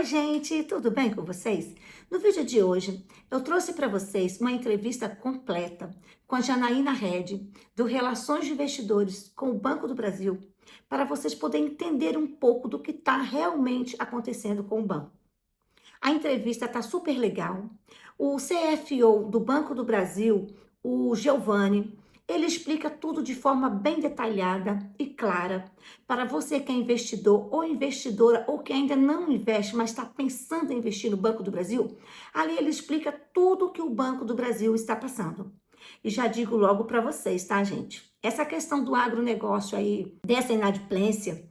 Oi, gente, tudo bem com vocês? No vídeo de hoje, eu trouxe para vocês uma entrevista completa com a Janaína Redd, do Relações de Investidores com o Banco do Brasil, para vocês poderem entender um pouco do que está realmente acontecendo com o banco. A entrevista está super legal. O CFO do Banco do Brasil, o Giovanni, ele explica tudo de forma bem detalhada e clara para você que é investidor ou investidora ou que ainda não investe, mas está pensando em investir no Banco do Brasil. Ali ele explica tudo que o Banco do Brasil está passando. E já digo logo para vocês, tá, gente? Essa questão do agronegócio aí, dessa inadimplência,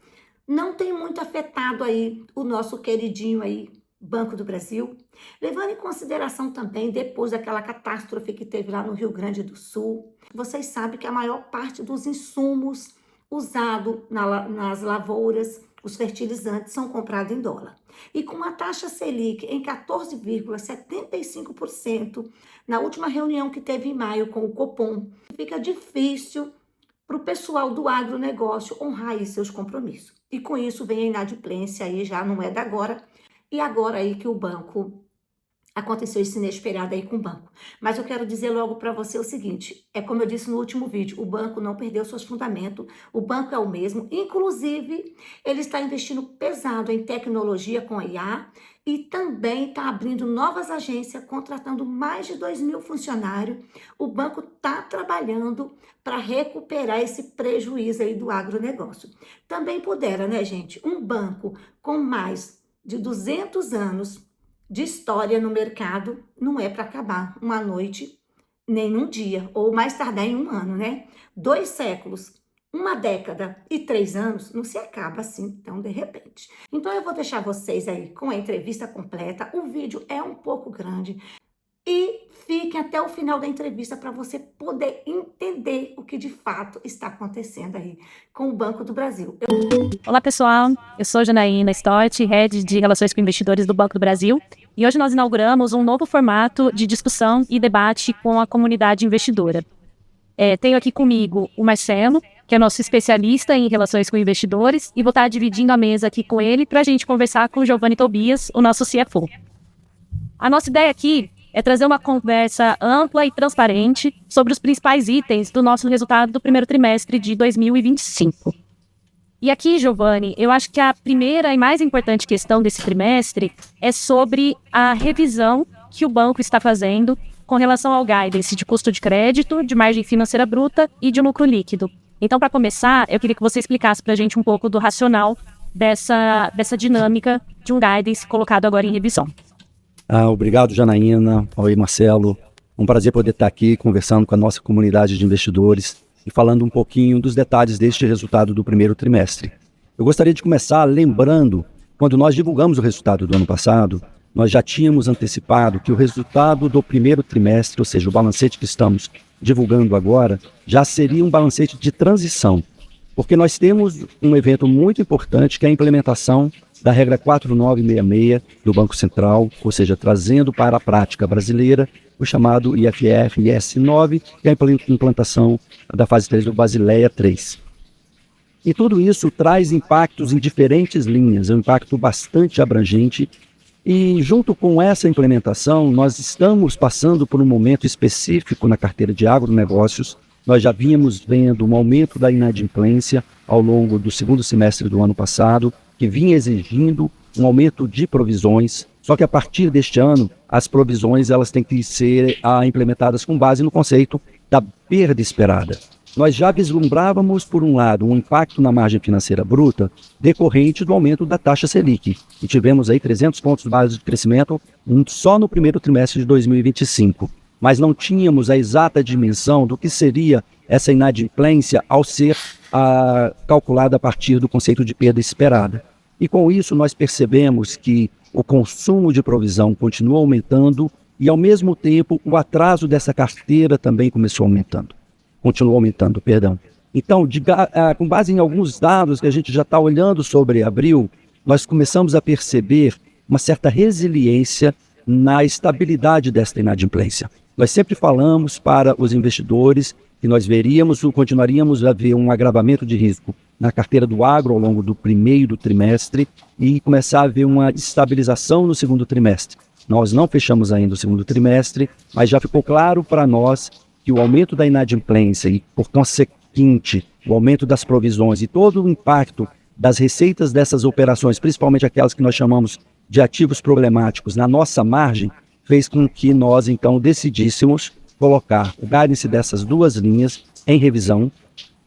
não tem muito afetado aí o nosso queridinho aí, Banco do Brasil, levando em consideração também, depois daquela catástrofe que teve lá no Rio Grande do Sul, vocês sabem que a maior parte dos insumos usados nas lavouras, os fertilizantes, são comprados em dólar. E com a taxa Selic em 14,75%, na última reunião que teve em maio com o Copom, fica difícil para o pessoal do agronegócio honrar aí seus compromissos. E com isso vem a inadimplência aí, já não é da agora, e agora aí que o banco, aconteceu isso inesperado aí com o banco. Mas eu quero dizer logo para você o seguinte, é como eu disse no último vídeo, o banco não perdeu seus fundamentos, o banco é o mesmo, inclusive ele está investindo pesado em tecnologia com a IA e também está abrindo novas agências, contratando mais de 2.000 funcionários. O banco está trabalhando para recuperar esse prejuízo aí do agronegócio. Também pudera, né, gente, um banco com mais de 200 anos de história no mercado, não é para acabar uma noite, nem num dia, ou mais tardar em um ano, né? 2 séculos, uma década e 3 anos, não se acaba assim tão de repente. Então eu vou deixar vocês aí com a entrevista completa, o vídeo é um pouco grande, e fiquem até o final da entrevista para você poder entender o que de fato está acontecendo aí com o Banco do Brasil. Olá pessoal, eu sou Janaína Stott, Head de Relações com Investidores do Banco do Brasil, e hoje nós inauguramos um novo formato de discussão e debate com a comunidade investidora. Tenho aqui comigo o Marcelo, que é nosso especialista em relações com investidores, e vou estar dividindo a mesa aqui com ele para a gente conversar com o Giovanni Tobias, o nosso CFO. A nossa ideia aqui é trazer uma conversa ampla e transparente sobre os principais itens do nosso resultado do primeiro trimestre de 2025. E aqui, Giovanni, eu acho que a primeira e mais importante questão desse trimestre é sobre a revisão que o banco está fazendo com relação ao guidance de custo de crédito, de margem financeira bruta e de lucro líquido. Então, para começar, eu queria que você explicasse para a gente um pouco do racional dessa dinâmica de um guidance colocado agora em revisão. Obrigado, Janaína. Oi, Marcelo. Um prazer poder estar aqui conversando com a nossa comunidade de investidores e falando um pouquinho dos detalhes deste resultado do primeiro trimestre. Eu gostaria de começar lembrando, quando nós divulgamos o resultado do ano passado, nós já tínhamos antecipado que o resultado do primeiro trimestre, ou seja, o balancete que estamos divulgando agora, já seria um balancete de transição, porque nós temos um evento muito importante que é a implementação da regra 4966 do Banco Central, ou seja, trazendo para a prática brasileira o chamado IFF e IS9, que é a implantação da fase 3 do Basileia 3. E tudo isso traz impactos em diferentes linhas, um impacto bastante abrangente, e junto com essa implementação, nós estamos passando por um momento específico na carteira de agronegócios. Nós já vínhamos vendo um aumento da inadimplência ao longo do segundo semestre do ano passado, que vinha exigindo um aumento de provisões, só que a partir deste ano, as provisões elas têm que ser implementadas com base no conceito da perda esperada. Nós já vislumbrávamos, por um lado, um impacto na margem financeira bruta decorrente do aumento da taxa Selic, e tivemos aí 300 pontos básicos de crescimento só no primeiro trimestre de 2025. Mas não tínhamos a exata dimensão do que seria essa inadimplência ao ser calculada a partir do conceito de perda esperada. E com isso nós percebemos que o consumo de provisão continua aumentando e ao mesmo tempo o atraso dessa carteira também continuou aumentando, perdão. Então, com base em alguns dados que a gente já está olhando sobre abril, nós começamos a perceber uma certa resiliência na estabilidade desta inadimplência. Nós sempre falamos para os investidores que nós continuaríamos a ver um agravamento de risco na carteira do agro ao longo do primeiro trimestre e começar a ver uma estabilização no segundo trimestre. Nós não fechamos ainda o segundo trimestre, mas já ficou claro para nós que o aumento da inadimplência e, por consequente, o aumento das provisões e todo o impacto das receitas dessas operações, principalmente aquelas que nós chamamos de ativos problemáticos, na nossa margem, fez com que nós, então, decidíssemos colocar o guidance dessas duas linhas em revisão.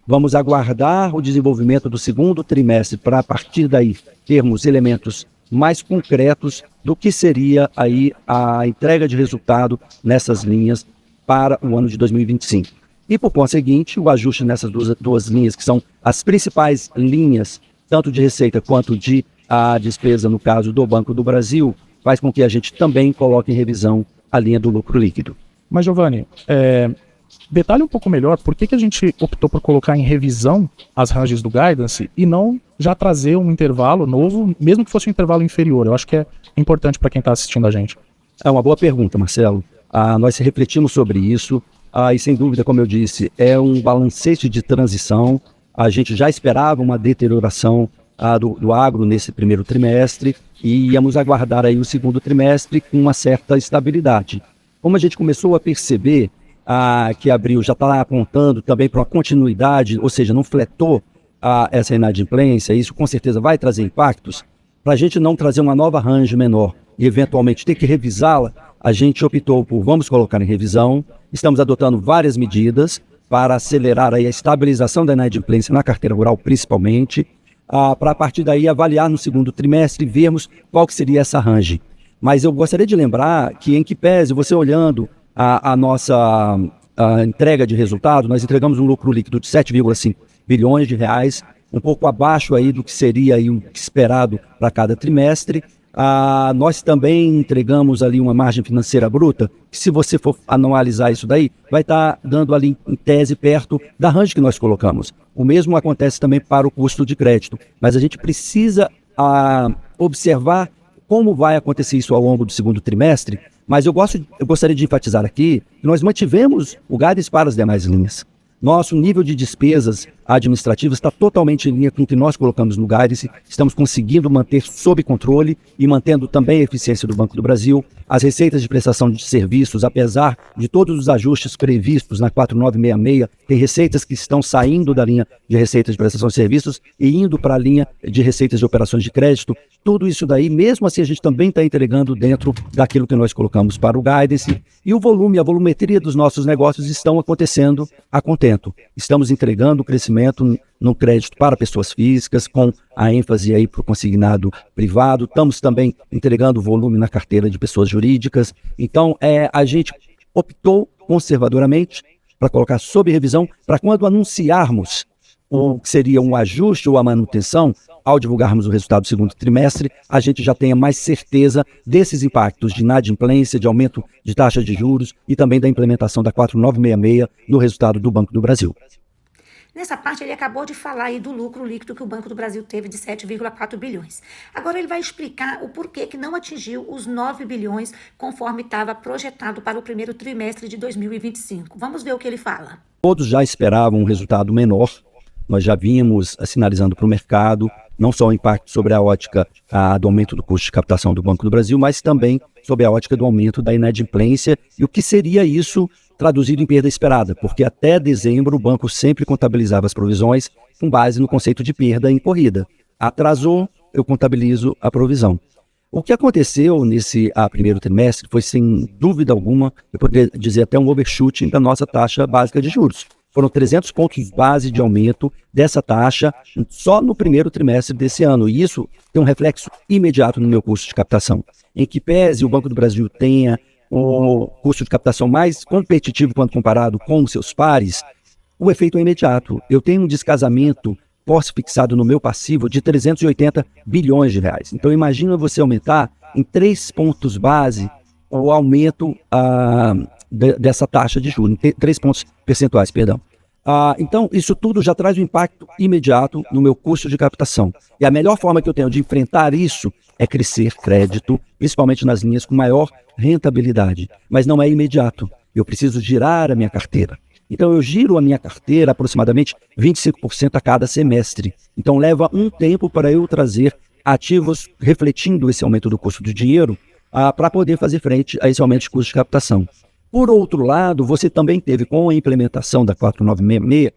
Vamos aguardar o desenvolvimento do segundo trimestre para, a partir daí, termos elementos mais concretos do que seria aí a entrega de resultado nessas linhas para o ano de 2025. E, por conseguinte, o ajuste nessas duas linhas, que são as principais linhas, tanto de receita quanto de a despesa, no caso do Banco do Brasil, faz com que a gente também coloque em revisão a linha do lucro líquido. Mas, Giovanni, detalhe um pouco melhor por que a gente optou por colocar em revisão as ranges do guidance e não já trazer um intervalo novo, mesmo que fosse um intervalo inferior. Eu acho que é importante para quem está assistindo a gente. É uma boa pergunta, Marcelo. Nós refletimos sobre isso e, sem dúvida, como eu disse, é um balancete de transição. A gente já esperava uma deterioração do agro nesse primeiro trimestre e íamos aguardar aí o segundo trimestre com uma certa estabilidade. Como a gente começou a perceber que abril já está apontando também para uma continuidade, ou seja, não fletou essa inadimplência, isso com certeza vai trazer impactos. Para a gente não trazer uma nova range menor e eventualmente ter que revisá-la, a gente optou por vamos colocar em revisão. Estamos adotando várias medidas para acelerar aí a estabilização da inadimplência na carteira rural, principalmente, para a partir daí avaliar no segundo trimestre e vermos qual que seria essa range. Mas eu gostaria de lembrar que, em que pese, você olhando a nossa entrega de resultado, nós entregamos um lucro líquido de 7,5 bilhões de reais, um pouco abaixo aí do que seria aí o esperado para cada trimestre. Nós também entregamos ali uma margem financeira bruta, que, se você for analisar isso daí, vai estar dando ali em tese perto da range que nós colocamos. O mesmo acontece também para o custo de crédito, mas a gente precisa observar como vai acontecer isso ao longo do segundo trimestre, mas eu gostaria de enfatizar aqui que nós mantivemos o guidance para as demais linhas. Nosso nível de despesas administrativas está totalmente em linha com o que nós colocamos no guidance. Estamos conseguindo manter sob controle e mantendo também a eficiência do Banco do Brasil. As receitas de prestação de serviços, apesar de todos os ajustes previstos na 4966, tem receitas que estão saindo da linha de receitas de prestação de serviços e indo para a linha de receitas de operações de crédito. Tudo isso daí, mesmo assim, a gente também está entregando dentro daquilo que nós colocamos para o guidance. E o volume, a volumetria dos nossos negócios estão acontecendo a contento. Estamos entregando o crescimento no crédito para pessoas físicas, com a ênfase aí para o consignado privado. Estamos também entregando volume na carteira de pessoas jurídicas. Então, a gente optou conservadoramente para colocar sob revisão, para quando anunciarmos o que seria um ajuste ou a manutenção, ao divulgarmos o resultado do segundo trimestre, a gente já tenha mais certeza desses impactos de inadimplência, de aumento de taxa de juros e também da implementação da 4966 no resultado do Banco do Brasil. Nessa parte, ele acabou de falar aí do lucro líquido que o Banco do Brasil teve de 7,4 bilhões. Agora ele vai explicar o porquê que não atingiu os 9 bilhões conforme estava projetado para o primeiro trimestre de 2025. Vamos ver o que ele fala. Todos já esperavam um resultado menor. Nós já vínhamos sinalizando para o mercado não só o impacto sobre a ótica do aumento do custo de captação do Banco do Brasil, mas também sobre a ótica do aumento da inadimplência e o que seria isso traduzido em perda esperada, porque até dezembro o banco sempre contabilizava as provisões com base no conceito de perda incorrida. Atrasou, eu contabilizo a provisão. O que aconteceu nesse primeiro trimestre foi, sem dúvida alguma, eu poderia dizer até um overshooting da nossa taxa básica de juros. Foram 300 pontos base de aumento dessa taxa só no primeiro trimestre desse ano. E isso tem um reflexo imediato no meu custo de captação. Em que pese o Banco do Brasil tenha o custo de captação mais competitivo quando comparado com os seus pares, o efeito é imediato. Eu tenho um descasamento pós-fixado no meu passivo de 380 bilhões de reais. Então imagina você aumentar em 3 pontos base o aumento dessa taxa de juros, 3 pontos percentuais, perdão. Então, isso tudo já traz um impacto imediato no meu custo de captação. E a melhor forma que eu tenho de enfrentar isso é crescer crédito, principalmente nas linhas com maior rentabilidade. Mas não é imediato. Eu preciso girar a minha carteira. Então eu giro a minha carteira aproximadamente 25% a cada semestre. Então leva um tempo para eu trazer ativos refletindo esse aumento do custo do dinheiro para poder fazer frente a esse aumento de custo de captação. Por outro lado, você também teve, com a implementação da 4966,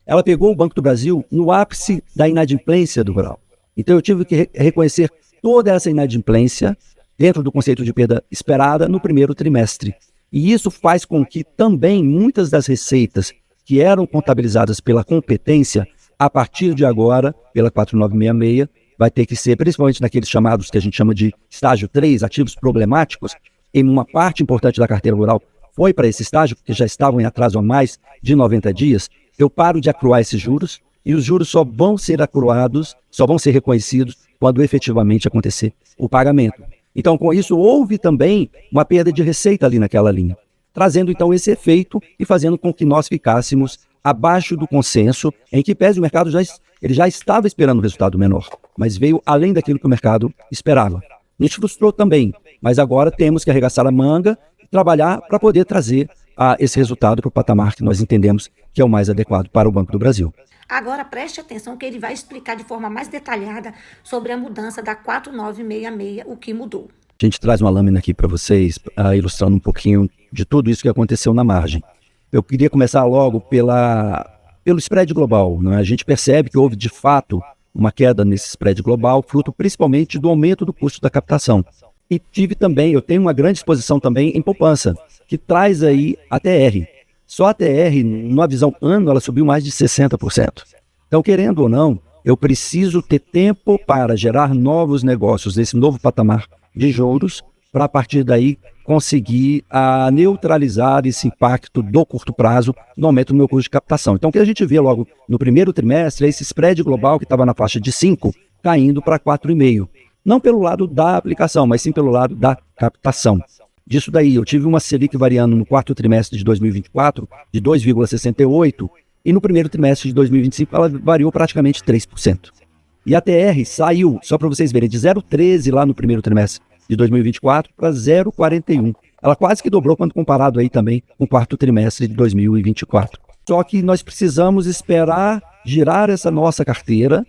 ela pegou o Banco do Brasil no ápice da inadimplência do rural. Então eu tive que reconhecer toda essa inadimplência dentro do conceito de perda esperada no primeiro trimestre. E isso faz com que também muitas das receitas que eram contabilizadas pela competência, a partir de agora, pela 4966, vai ter que ser, principalmente naqueles chamados que a gente chama de estágio 3, ativos problemáticos, em uma parte importante da carteira rural foi para esse estágio, porque já estavam em atraso há mais de 90 dias, eu paro de acruar esses juros, e os juros só vão ser acruados, só vão ser reconhecidos quando efetivamente acontecer o pagamento. Então, com isso, houve também uma perda de receita ali naquela linha, trazendo então esse efeito e fazendo com que nós ficássemos abaixo do consenso, em que pese o mercado ele já estava esperando um resultado menor, mas veio além daquilo que o mercado esperava. Nos frustrou também, mas agora temos que arregaçar a manga e trabalhar para poder trazer esse resultado para o patamar que nós entendemos que é o mais adequado para o Banco do Brasil. Agora preste atenção que ele vai explicar de forma mais detalhada sobre a mudança da 4966, o que mudou. A gente traz uma lâmina aqui para vocês, ilustrando um pouquinho de tudo isso que aconteceu na margem. Eu queria começar logo pelo spread global, né? A gente percebe que houve de fato uma queda nesse spread global, fruto principalmente do aumento do custo da captação. E eu tenho uma grande exposição também em poupança, que traz aí a TR. Só a TR, numa visão ano, ela subiu mais de 60%. Então, querendo ou não, eu preciso ter tempo para gerar novos negócios nesse novo patamar de juros, para a partir daí conseguir neutralizar esse impacto do curto prazo no aumento do meu custo de captação. Então, o que a gente vê logo no primeiro trimestre é esse spread global que estava na faixa de 5, caindo para 4,5. Não pelo lado da aplicação, mas sim pelo lado da captação. Disso daí, eu tive uma Selic variando no quarto trimestre de 2024 de 2,68 e no primeiro trimestre de 2025 ela variou praticamente 3%. E a TR saiu, só para vocês verem, de 0,13 lá no primeiro trimestre de 2024 para 0,41. Ela quase que dobrou quando comparado aí também com o quarto trimestre de 2024. Só que nós precisamos esperar girar essa nossa carteira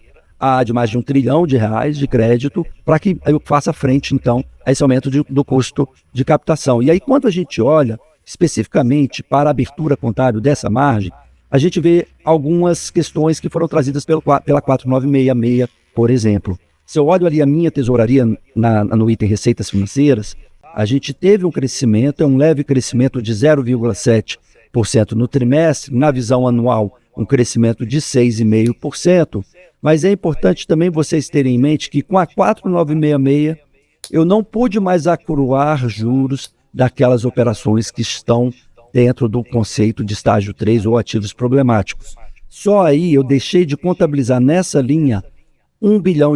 de mais de R$1 trilhão de crédito para que eu faça frente, então, a esse aumento do custo de captação. E aí, quando a gente olha especificamente para a abertura contábil dessa margem, a gente vê algumas questões que foram trazidas pela 4966, por exemplo. Se eu olho ali a minha tesouraria no item receitas financeiras, a gente teve um crescimento, um leve crescimento de 0,7% no trimestre, na visão anual, um crescimento de 6,5%, mas é importante também vocês terem em mente que com a 4966 eu não pude mais acruar juros daquelas operações que estão dentro do conceito de estágio 3 ou ativos problemáticos. Só aí eu deixei de contabilizar nessa linha R$1 bilhão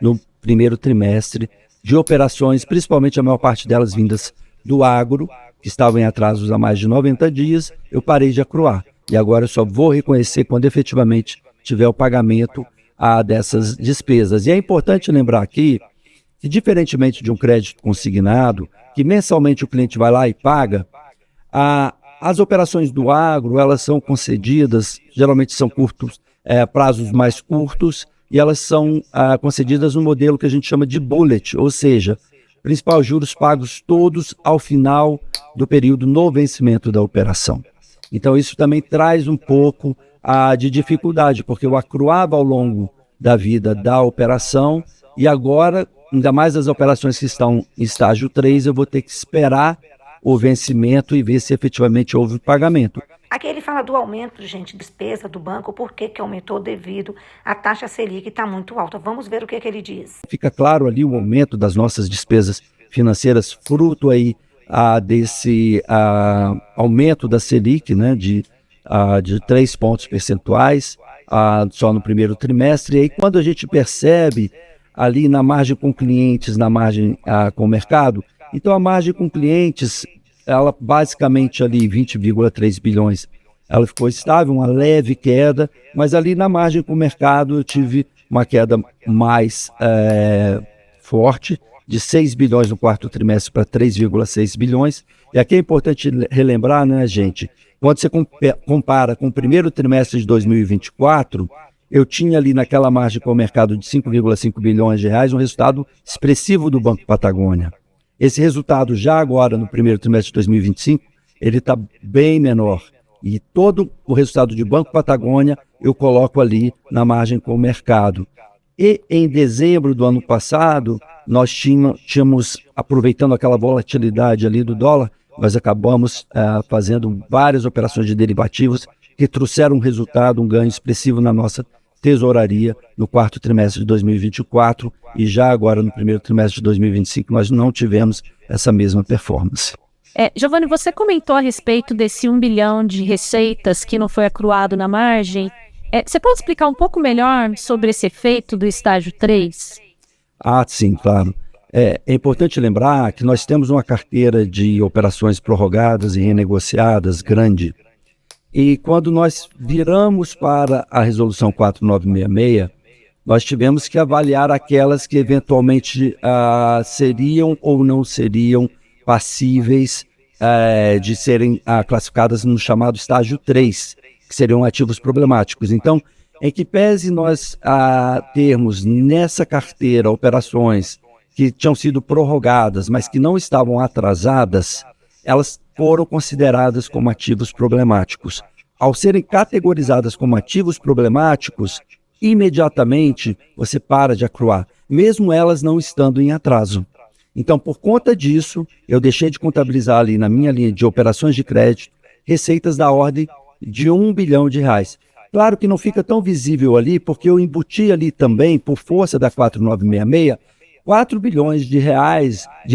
no primeiro trimestre de operações, principalmente a maior parte delas vindas do agro, que estavam em atrasos há mais de 90 dias, eu parei de acruar. E agora eu só vou reconhecer quando efetivamente tiver o pagamento dessas despesas. E é importante lembrar aqui que, diferentemente de um crédito consignado, que mensalmente o cliente vai lá e paga, as operações do agro, elas são concedidas, geralmente são prazos mais curtos, e elas são concedidas no modelo que a gente chama de bullet, ou seja, principais juros pagos todos ao final do período no vencimento da operação. Então isso também traz um pouco de dificuldade, porque eu acruava ao longo da vida da operação e agora, ainda mais as operações que estão em estágio 3, eu vou ter que esperar o vencimento e ver se efetivamente houve pagamento. Aqui ele fala do aumento, gente, despesa do banco, por que aumentou devido à taxa Selic que está muito alta. Vamos ver o que ele diz. Fica claro ali o aumento das nossas despesas financeiras, fruto aí desse aumento da Selic, né, de 3 pontos percentuais só no primeiro trimestre. E aí quando a gente percebe ali na margem com clientes, na margem com o mercado, então a margem com clientes, ela basicamente ali 20,3 bilhões, ela ficou estável, uma leve queda, mas ali na margem com o mercado eu tive uma queda mais forte, de 6 bilhões no quarto trimestre para 3,6 bilhões. E aqui é importante relembrar, né, gente, Quando você compara com o primeiro trimestre de 2024, eu tinha ali naquela margem com o mercado de 5,5 bilhões de reais um resultado expressivo do Banco Patagônia. Esse resultado já agora no primeiro trimestre de 2025, ele está bem menor. E todo o resultado de Banco Patagônia eu coloco ali na margem com o mercado. E em dezembro do ano passado, nós tínhamos, aproveitando aquela volatilidade ali do dólar, nós acabamos fazendo várias operações de derivativos que trouxeram um resultado, um ganho expressivo na nossa tesouraria no quarto trimestre de 2024 e já agora no primeiro trimestre de 2025 nós não tivemos essa mesma performance. Giovanni, você comentou a respeito desse 1 bilhão de receitas que não foi acruado na margem. Você pode explicar um pouco melhor sobre esse efeito do estágio 3? Sim, claro. É importante lembrar que nós temos uma carteira de operações prorrogadas e renegociadas grande. E quando nós viramos para a resolução 4966, nós tivemos que avaliar aquelas que eventualmente seriam ou não seriam passíveis de serem classificadas no chamado estágio 3, que seriam ativos problemáticos. Então, em que pese nós termos nessa carteira operações que tinham sido prorrogadas, mas que não estavam atrasadas, elas foram consideradas como ativos problemáticos. Ao serem categorizadas como ativos problemáticos, imediatamente você para de acruar, mesmo elas não estando em atraso. Então, por conta disso, eu deixei de contabilizar ali na minha linha de operações de crédito receitas da ordem de R$1 bilhão. Claro que não fica tão visível ali, porque eu embuti ali também, por força da 4966, R$4 bilhões de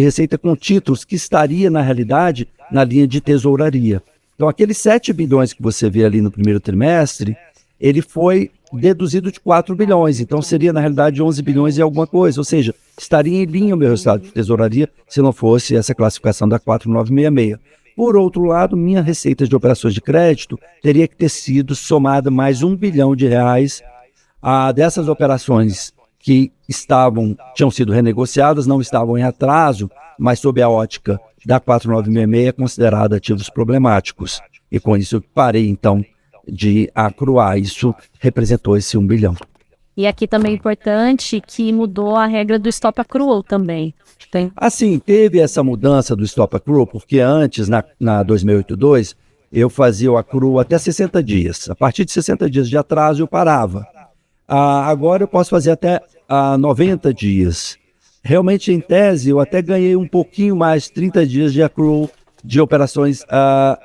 receita com títulos que estaria, na realidade, na linha de tesouraria. Então, aqueles 7 bilhões que você vê ali no primeiro trimestre, ele foi deduzido de 4 bilhões, então seria, na realidade, 11 bilhões e alguma coisa, ou seja, estaria em linha o meu resultado de tesouraria se não fosse essa classificação da 4966. Por outro lado, minha receita de operações de crédito teria que ter sido somada mais R$1 bilhão dessas operações que tinham sido renegociadas, não estavam em atraso, mas sob a ótica da 4966 é considerada ativos problemáticos. E com isso eu parei, então, de acruar. Isso representou esse 1 bilhão. E aqui também é importante que mudou a regra do stop accrual também. Assim, teve essa mudança do stop accrual, porque antes, na 2682, eu fazia o accrual até 60 dias. A partir de 60 dias de atraso, eu parava. Agora eu posso fazer até 90 dias. Realmente, em tese, eu até ganhei um pouquinho mais, 30 dias de accrual de operações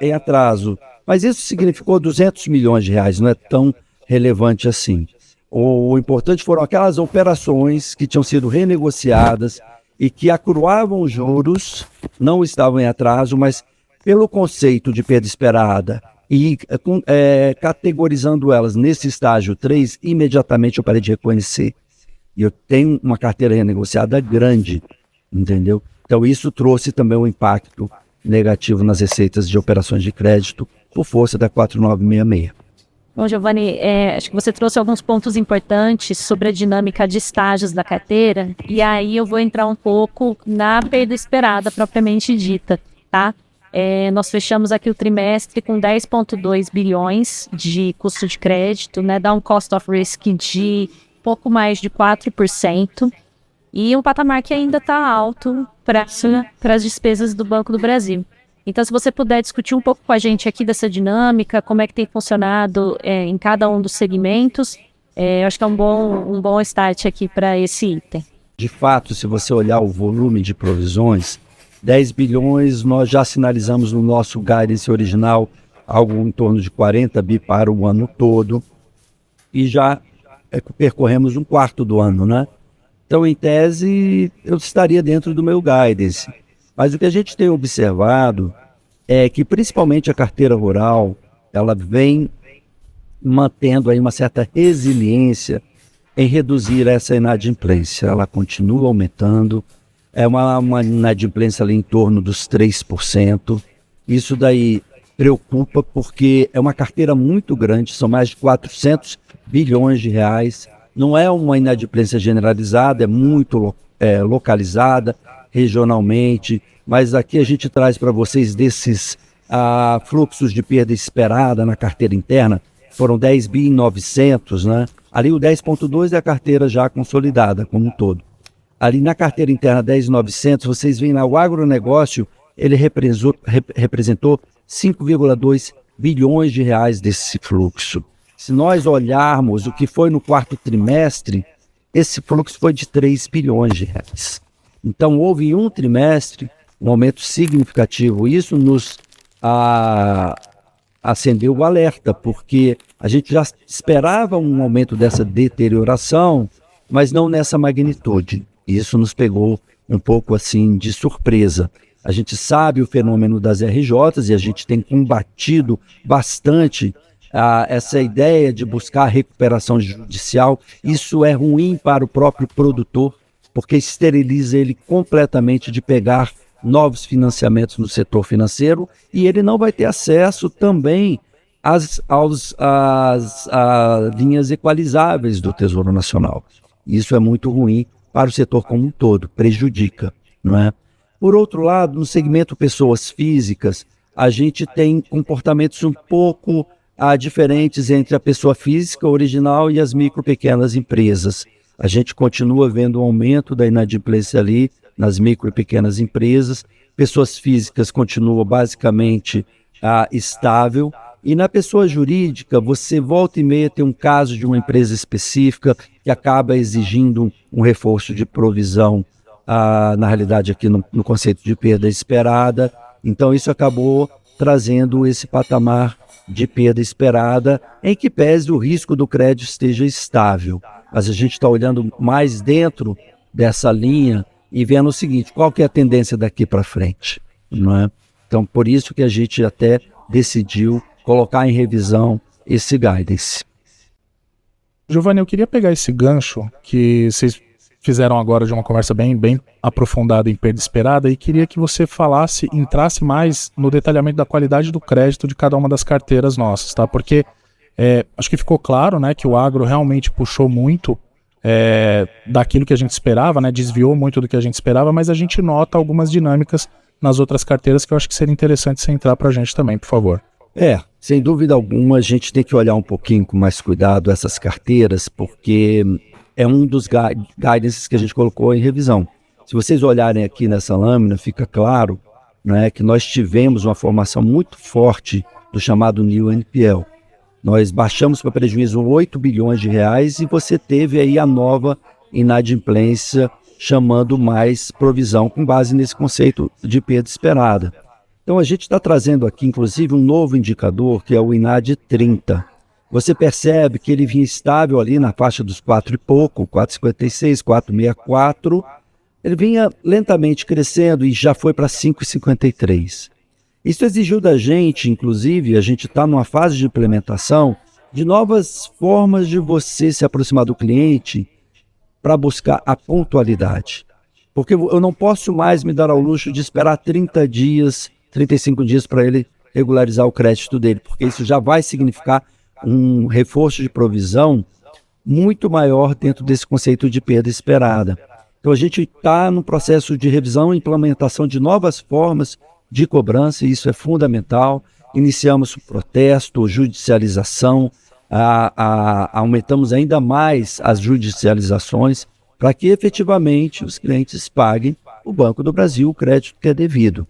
em atraso. Mas isso significou R$200 milhões, não é tão relevante assim. O importante foram aquelas operações que tinham sido renegociadas e que acruavam juros, não estavam em atraso, mas pelo conceito de perda esperada e categorizando elas nesse estágio 3, imediatamente eu parei de reconhecer. E eu tenho uma carteira renegociada grande, entendeu? Então isso trouxe também um impacto negativo nas receitas de operações de crédito por força da 4966. Bom, Giovanni, acho que você trouxe alguns pontos importantes sobre a dinâmica de estágios da carteira, e aí eu vou entrar um pouco na perda esperada propriamente dita, tá? Nós fechamos aqui o trimestre com 10,2 bilhões de custo de crédito, né? Dá um cost of risk de pouco mais de 4%, e um patamar que ainda está alto para as despesas do Banco do Brasil. Então, se você puder discutir um pouco com a gente aqui dessa dinâmica, como é que tem funcionado em cada um dos segmentos, eu acho que é um bom start aqui para esse item. De fato, se você olhar o volume de provisões, 10 bilhões nós já sinalizamos no nosso guidance original, algo em torno de 40 bi para o ano todo, e já percorremos um quarto do ano, né? Então, em tese, eu estaria dentro do meu guidance. Mas o que a gente tem observado é que, principalmente a carteira rural, ela vem mantendo aí uma certa resiliência em reduzir essa inadimplência. Ela continua aumentando, é uma inadimplência ali em torno dos 3%. Isso daí preocupa porque é uma carteira muito grande, são mais de 400 bilhões de reais. Não é uma inadimplência generalizada, é muito localizada regionalmente, mas aqui a gente traz para vocês desses fluxos de perda esperada na carteira interna foram 10 bi 900, né? Ali o 10,2 é a carteira já consolidada como um todo. Ali na carteira interna 10.900, vocês veem lá, o agronegócio, ele representou 5,2 bilhões de reais desse fluxo. Se nós olharmos o que foi no quarto trimestre, esse fluxo foi de 3 bilhões de reais. Então, houve em um trimestre um aumento significativo. Isso nos acendeu o alerta, porque a gente já esperava um aumento dessa deterioração, mas não nessa magnitude. Isso nos pegou um pouco assim de surpresa. A gente sabe o fenômeno das RJs e a gente tem combatido bastante essa ideia de buscar recuperação judicial. Isso é ruim para o próprio produtor, porque esteriliza ele completamente de pegar novos financiamentos no setor financeiro e ele não vai ter acesso também às linhas equalizáveis do Tesouro Nacional. Isso é muito ruim para o setor como um todo, prejudica, não é? Por outro lado, no segmento pessoas físicas, a gente tem comportamentos um pouco diferentes entre a pessoa física original e as micro pequenas empresas. A gente continua vendo um aumento da inadimplência ali nas micro e pequenas empresas, pessoas físicas continuam basicamente estável, e na pessoa jurídica você volta e meia tem um caso de uma empresa específica que acaba exigindo um reforço de provisão, na realidade aqui no conceito de perda esperada, então isso acabou trazendo esse patamar de perda esperada, em que pese o risco do crédito esteja estável. Mas a gente está olhando mais dentro dessa linha e vendo o seguinte, qual que é a tendência daqui para frente, não é? Então, por isso que a gente até decidiu colocar em revisão esse guidance. Giovanni, eu queria pegar esse gancho que vocês fizeram agora de uma conversa bem aprofundada em perda esperada e queria que você entrasse mais no detalhamento da qualidade do crédito de cada uma das carteiras nossas, tá? Porque acho que ficou claro, né, que o agro realmente puxou muito daquilo que a gente esperava, né, desviou muito do que a gente esperava, mas a gente nota algumas dinâmicas nas outras carteiras que eu acho que seria interessante você entrar para a gente também, por favor. Sem dúvida alguma, a gente tem que olhar um pouquinho com mais cuidado essas carteiras, porque é um dos guidances que a gente colocou em revisão. Se vocês olharem aqui nessa lâmina, fica claro, né, que nós tivemos uma formação muito forte do chamado New NPL. Nós baixamos para prejuízo 8 bilhões de reais e você teve aí a nova inadimplência chamando mais provisão com base nesse conceito de perda esperada. Então a gente está trazendo aqui inclusive um novo indicador que é o INAD 30. Você percebe que ele vinha estável ali na faixa dos 4 e pouco, 4,56, 4,64. Ele vinha lentamente crescendo e já foi para 5,53. Isso exigiu da gente, inclusive, a gente está numa fase de implementação de novas formas de você se aproximar do cliente para buscar a pontualidade. Porque eu não posso mais me dar ao luxo de esperar 30 dias, 35 dias para ele regularizar o crédito dele, porque isso já vai significar um reforço de provisão muito maior dentro desse conceito de perda esperada. Então a gente está no processo de revisão e implementação de novas formas de cobrança, e isso é fundamental. Iniciamos o protesto, judicialização, aumentamos ainda mais as judicializações para que efetivamente os clientes paguem o Banco do Brasil o crédito que é devido.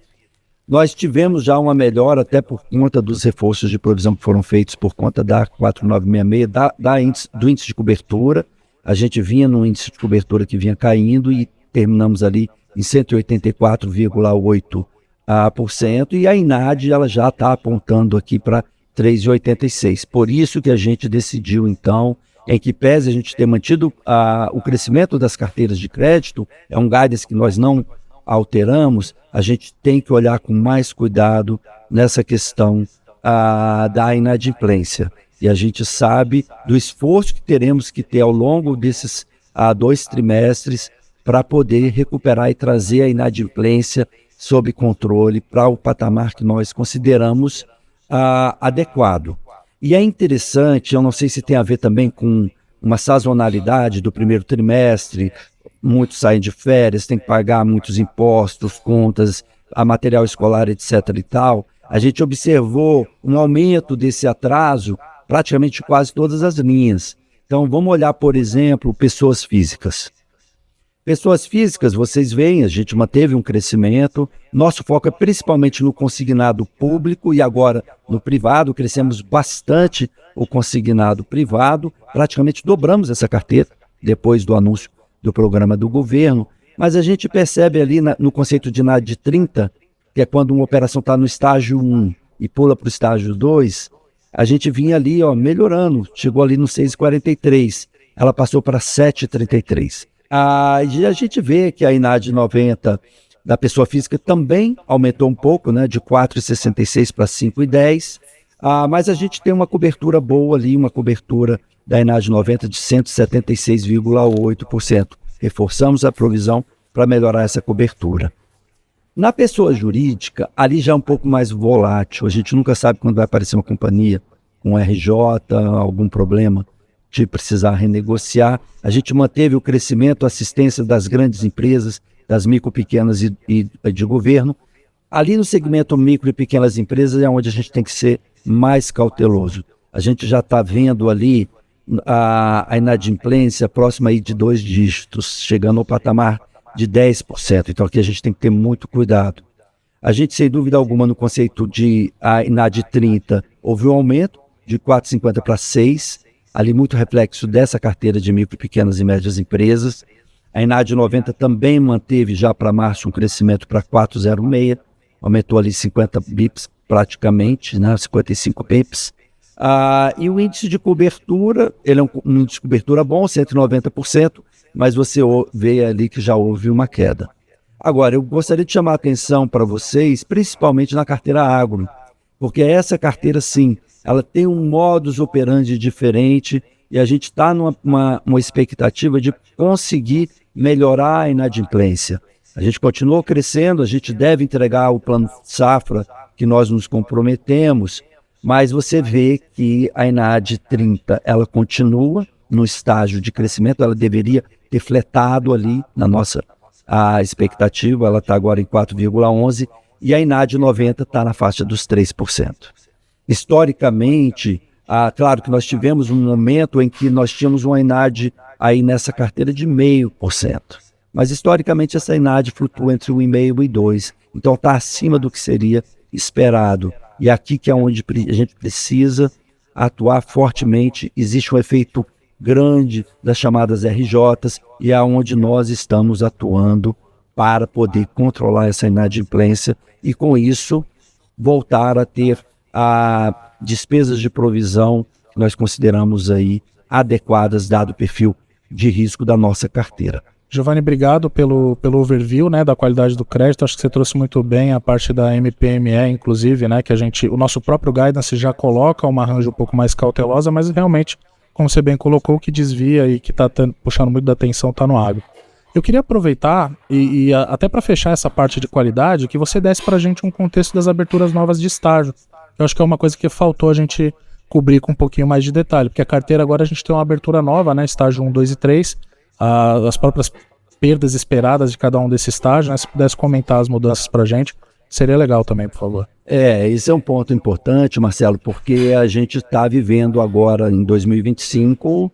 Nós tivemos já uma melhora até por conta dos reforços de provisão que foram feitos por conta da 4966, do índice de cobertura. A gente vinha num índice de cobertura que vinha caindo e terminamos ali em 184,8%. E a INAD ela já está apontando aqui para 3,86%. Por isso que a gente decidiu, então, em que pese a gente ter mantido o crescimento das carteiras de crédito, é um guidance que nós não alteramos, a gente tem que olhar com mais cuidado nessa questão da inadimplência. E a gente sabe do esforço que teremos que ter ao longo desses 2 trimestres para poder recuperar e trazer a inadimplência sob controle para o patamar que nós consideramos adequado. E é interessante, eu não sei se tem a ver também com uma sazonalidade do primeiro trimestre, muitos saem de férias, tem que pagar muitos impostos, contas, a material escolar, etc. e tal. a gente observou um aumento desse atraso praticamente em quase todas as linhas. Então, vamos olhar, por exemplo, pessoas físicas. Pessoas físicas, vocês veem, a gente manteve um crescimento. Nosso foco é principalmente no consignado público e agora no privado. Crescemos bastante o consignado privado. Praticamente dobramos essa carteira depois do anúncio do programa do governo. Mas a gente percebe ali no conceito de NAD 30, que é quando uma operação está no estágio 1 e pula para o estágio 2, a gente vinha ali melhorando. Chegou ali no 6,43. Ela passou para 7,33. E a gente vê que a INAD 90 da pessoa física também aumentou um pouco, né, de 4,66 para 5,10, mas a gente tem uma cobertura boa ali, uma cobertura da INAD 90 de 176,8%. Reforçamos a provisão para melhorar essa cobertura. Na pessoa jurídica, ali já é um pouco mais volátil, a gente nunca sabe quando vai aparecer uma companhia com RJ, algum problema de precisar renegociar. A gente manteve o crescimento, a assistência das grandes empresas, das micro, pequenas e de governo. Ali no segmento micro e pequenas empresas é onde a gente tem que ser mais cauteloso. A gente já está vendo ali a inadimplência próxima aí de 2 dígitos, chegando ao patamar de 10%. Então aqui a gente tem que ter muito cuidado. A gente, sem dúvida alguma, no conceito de a INAD 30, houve um aumento de 4,50 para 6, ali muito reflexo dessa carteira de micro, pequenas e médias empresas. A INAD 90 também manteve já para março um crescimento para 4,06, aumentou ali 50 bips praticamente, né, 55 bips. E o índice de cobertura, ele é um índice de cobertura bom, 190%, mas você vê ali que já houve uma queda. Agora, eu gostaria de chamar a atenção para vocês, principalmente na carteira agro, porque essa carteira, sim, ela tem um modus operandi diferente e a gente está numa expectativa de conseguir melhorar a inadimplência. A gente continuou crescendo, a gente deve entregar o plano safra que nós nos comprometemos, mas você vê que a INAD 30 ela continua no estágio de crescimento, ela deveria ter fletado ali na nossa expectativa, ela está agora em 4,11 e a INAD 90 está na faixa dos 3%. Historicamente, claro que nós tivemos um momento em que nós tínhamos uma INAD aí nessa carteira de 0,5%. Mas historicamente essa INAD flutua entre 1,5% e 2%. Então está acima do que seria esperado. E aqui que é onde a gente precisa atuar fortemente. Existe um efeito grande das chamadas RJs e é onde nós estamos atuando para poder controlar essa inadimplência e com isso voltar a ter despesas de provisão que nós consideramos aí adequadas dado o perfil de risco da nossa carteira. Giovanni, obrigado pelo overview, né, da qualidade do crédito. Acho que você trouxe muito bem a parte da MPME, inclusive, né, que o nosso próprio guidance já coloca uma arranjo um pouco mais cautelosa, mas realmente, como você bem colocou, o que desvia e que está puxando muito da atenção está no agro. Eu queria aproveitar e até para fechar essa parte de qualidade, que você desse para a gente um contexto das aberturas novas de estágio. Eu acho que é uma coisa que faltou a gente cobrir com um pouquinho mais de detalhe, porque a carteira agora a gente tem uma abertura nova, né, estágio 1, 2 e 3, as próprias perdas esperadas de cada um desses estágios, né, se pudesse comentar as mudanças para a gente, seria legal também, por favor. Esse é um ponto importante, Marcelo, porque a gente está vivendo agora, em 2025,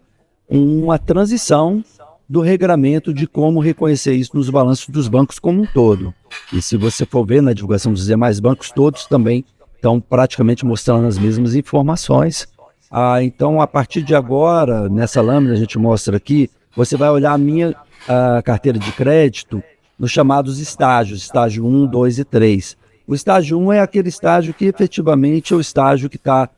uma transição do regramento de como reconhecer isso nos balanços dos bancos como um todo. E se você for ver na divulgação dos demais bancos, todos também estão praticamente mostrando as mesmas informações. Então, a partir de agora, nessa lâmina a gente mostra aqui, você vai olhar a minha carteira de crédito nos chamados estágios, estágio 1, 2 e 3. O estágio 1 é aquele estágio que efetivamente é o estágio que está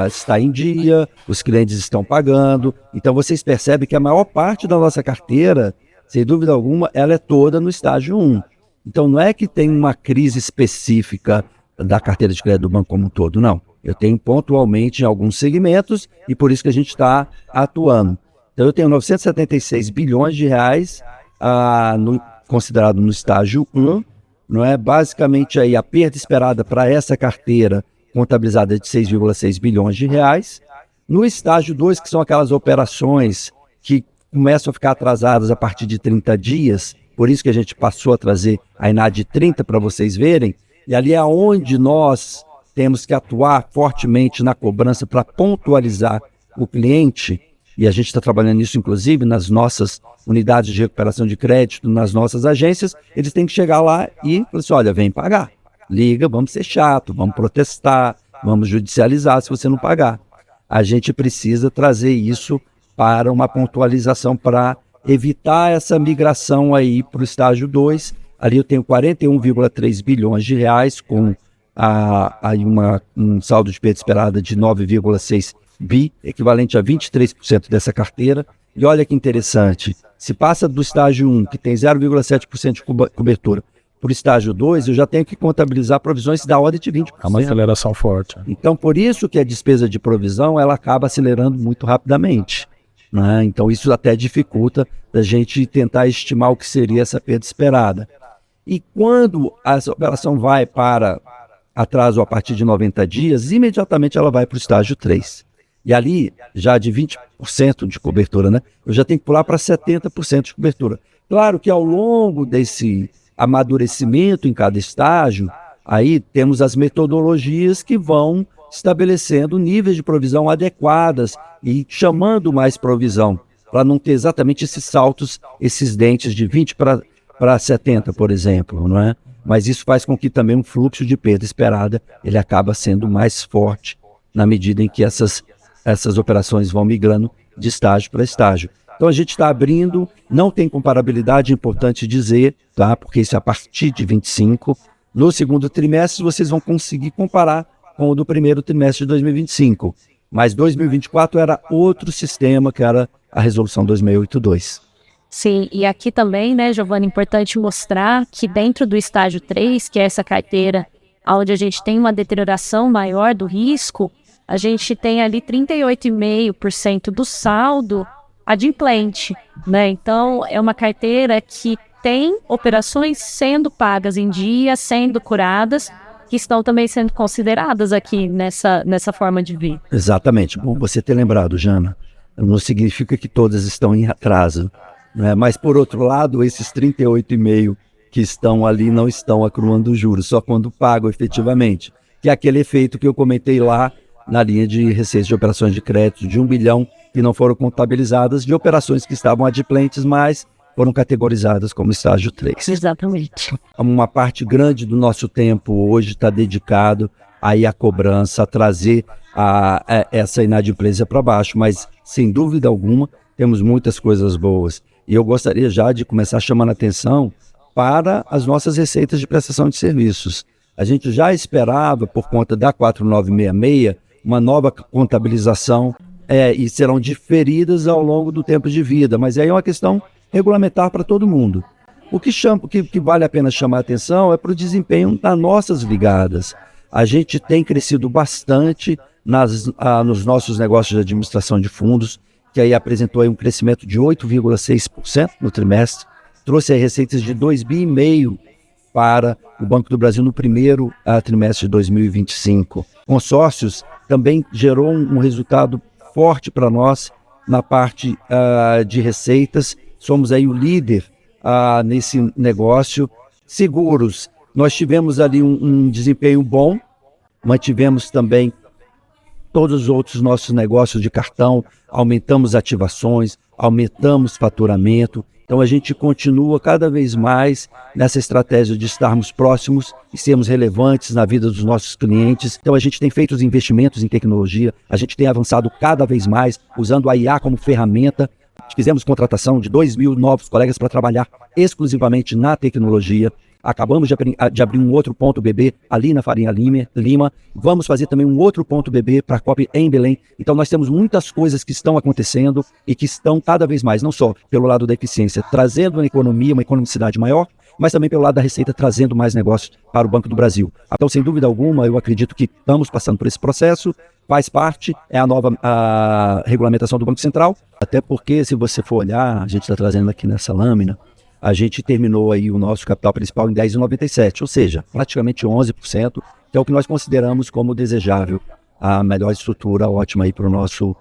está em dia, os clientes estão pagando. Então vocês percebem que a maior parte da nossa carteira, sem dúvida alguma, ela é toda no estágio 1. Então não é que tem uma crise específica da carteira de crédito do banco como um todo, não. Eu tenho pontualmente em alguns segmentos e por isso que a gente está atuando. Então eu tenho 976 bilhões de reais considerado no estágio 1, não é? Basicamente aí a perda esperada para essa carteira contabilizada de 6,6 bilhões de reais. No estágio 2, que são aquelas operações que começam a ficar atrasadas a partir de 30 dias, por isso que a gente passou a trazer a INAD 30 para vocês verem, E ali é onde nós temos que atuar fortemente na cobrança para pontualizar o cliente, e a gente está trabalhando nisso, inclusive, nas nossas unidades de recuperação de crédito, nas nossas agências. Eles têm que chegar lá e falar assim, olha, vem pagar, liga, vamos ser chato, vamos protestar, vamos judicializar se você não pagar. A gente precisa trazer isso para uma pontualização para evitar essa migração aí para o estágio 2. Ali eu tenho 41,3 bilhões de reais com aí um saldo de perda esperada de 9,6 bi, equivalente a 23% dessa carteira. E olha que interessante, se passa do estágio 1, que tem 0,7% de cobertura, para o estágio 2, eu já tenho que contabilizar provisões da ordem de 20%. É uma aceleração forte. Então, por isso que a despesa de provisão ela acaba acelerando muito rapidamente, né? Então, isso até dificulta a gente tentar estimar o que seria essa perda esperada. E quando essa operação vai para atraso a partir de 90 dias, imediatamente ela vai para o estágio 3. E ali, já de 20% de cobertura, né? Eu já tenho que pular para 70% de cobertura. Claro que ao longo desse amadurecimento em cada estágio, aí temos as metodologias que vão estabelecendo níveis de provisão adequadas e chamando mais provisão, para não ter exatamente esses saltos, esses dentes de 20 para 70, por exemplo, não é? Mas isso faz com que também um fluxo de perda esperada ele acaba sendo mais forte na medida em que essas operações vão migrando de estágio para estágio. Então a gente está abrindo, não tem comparabilidade, é importante dizer, tá? Porque isso é a partir de 25. No segundo trimestre vocês vão conseguir comparar com o do primeiro trimestre de 2025. Mas 2024 era outro sistema, que era a resolução 2682. Sim, e aqui também, né, Giovana, é importante mostrar que dentro do estágio 3, que é essa carteira onde a gente tem uma deterioração maior do risco, a gente tem ali 38,5% do saldo adimplente, né? Então, é uma carteira que tem operações sendo pagas em dia, sendo curadas, que estão também sendo consideradas aqui nessa forma de vir. Exatamente. Bom você ter lembrado, Jana. Não significa que todas estão em atraso, né? Mas, por outro lado, esses 38,5% que estão ali não estão acruando juros, só quando pagam efetivamente, que é aquele efeito que eu comentei lá na linha de receitas de operações de crédito de 1 bilhão que não foram contabilizadas, de operações que estavam adimplentes, mas foram categorizadas como estágio 3. Exatamente. Uma parte grande do nosso tempo hoje está dedicado aí à cobrança, a trazer essa inadimplência para baixo, mas sem dúvida alguma temos muitas coisas boas. E eu gostaria já de começar chamando a atenção para as nossas receitas de prestação de serviços. A gente já esperava, por conta da 4966, uma nova contabilização e serão diferidas ao longo do tempo de vida, mas aí é uma questão regulamentar para todo mundo. O que vale a pena chamar a atenção é para o desempenho das nossas ligadas. A gente tem crescido bastante nos nossos negócios de administração de fundos, que aí apresentou aí um crescimento de 8,6% no trimestre, trouxe aí receitas de 2,5 bi para o Banco do Brasil no primeiro trimestre de 2025. Consórcios também gerou um resultado forte para nós na parte de receitas. Somos aí o líder nesse negócio. Seguros, nós tivemos ali um desempenho bom, mantivemos também todos os outros nossos negócios de cartão, aumentamos ativações, aumentamos faturamento. Então a gente continua cada vez mais nessa estratégia de estarmos próximos e sermos relevantes na vida dos nossos clientes. Então a gente tem feito os investimentos em tecnologia, a gente tem avançado cada vez mais, usando a IA como ferramenta. Fizemos contratação de 2.000 novos colegas para trabalhar exclusivamente na tecnologia. Acabamos de abrir um outro ponto BB ali na Farinha Lima. Vamos fazer também um outro ponto BB para a COP em Belém. Então nós temos muitas coisas que estão acontecendo e que estão cada vez mais, não só pelo lado da eficiência, trazendo uma economia, uma economicidade maior, mas também pelo lado da receita, trazendo mais negócios para o Banco do Brasil. Então, sem dúvida alguma, eu acredito que estamos passando por esse processo, faz parte, é a nova regulamentação do Banco Central, até porque, se você for olhar, a gente está trazendo aqui nessa lâmina, a gente terminou aí o nosso capital principal em 10,97, ou seja, praticamente 11%, que é o que nós consideramos como desejável, a melhor estrutura ótima aí para o nosso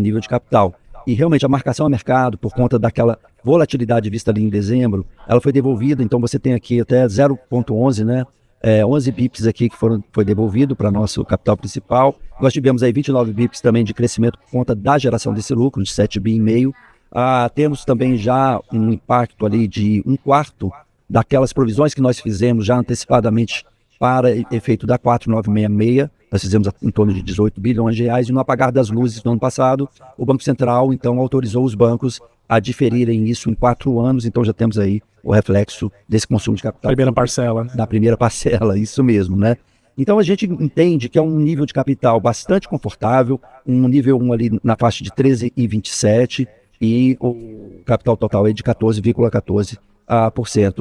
nível de capital. E realmente a marcação a mercado, por conta daquela volatilidade vista ali em dezembro, ela foi devolvida, então você tem aqui até 0,11, né, 11 bips aqui que foi devolvido para nosso capital principal. Nós tivemos aí 29 bips também de crescimento por conta da geração desse lucro, de 7,5 bi. Temos também já um impacto ali de 1/4 daquelas provisões que nós fizemos já antecipadamente para efeito da 4966. Nós fizemos em torno de 18 bilhões de reais, e no apagar das luzes do ano passado, o Banco Central, então, autorizou os bancos a diferirem isso em 4 anos, então já temos aí o reflexo desse consumo de capital. Primeira parcela, né? Da primeira parcela, isso mesmo, né? Então a gente entende que é um nível de capital bastante confortável, um nível 1 ali na faixa de 13,27 e o capital total é de 14,14%.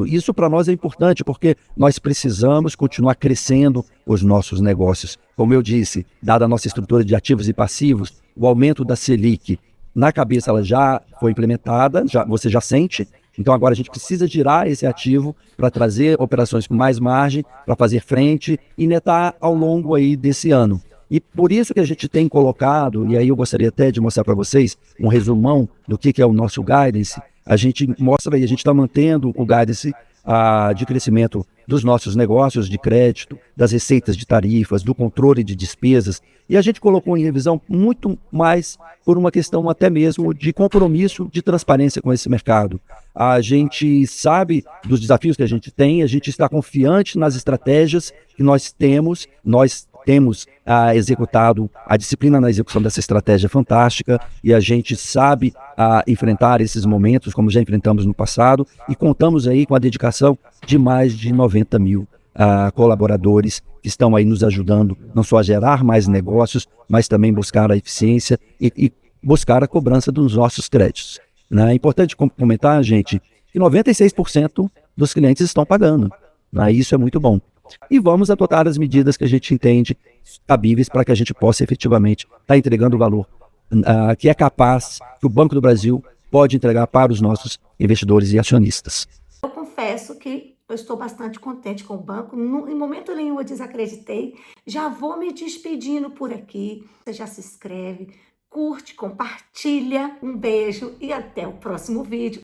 Isso para nós é importante porque nós precisamos continuar crescendo os nossos negócios. Como eu disse, dada a nossa estrutura de ativos e passivos, o aumento da Selic na cabeça ela já foi implementada, você já sente. Então agora a gente precisa girar esse ativo para trazer operações com mais margem, para fazer frente e netar ao longo aí desse ano. E por isso que a gente tem colocado, e aí eu gostaria até de mostrar para vocês um resumão do que é o nosso guidance. A gente mostra aí, a gente está mantendo o guidance de crescimento dos nossos negócios de crédito, das receitas de tarifas, do controle de despesas, e a gente colocou em revisão muito mais por uma questão até mesmo de compromisso, de transparência com esse mercado. A gente sabe dos desafios que a gente tem, a gente está confiante nas estratégias que nós temos executado a disciplina na execução dessa estratégia fantástica, e a gente sabe enfrentar esses momentos como já enfrentamos no passado, e contamos aí com a dedicação de mais de 90 mil colaboradores que estão aí nos ajudando não só a gerar mais negócios, mas também buscar a eficiência e buscar a cobrança dos nossos créditos. É importante comentar, gente, que 96% dos clientes estão pagando. Isso é muito bom. E vamos adotar as medidas que a gente entende cabíveis para que a gente possa efetivamente estar entregando o valor que é capaz, que o Banco do Brasil pode entregar para os nossos investidores e acionistas. Eu confesso que eu estou bastante contente com o banco. Em momento nenhum eu desacreditei. Já vou me despedindo por aqui. Você já se inscreve, curte, compartilha. Um beijo e até o próximo vídeo.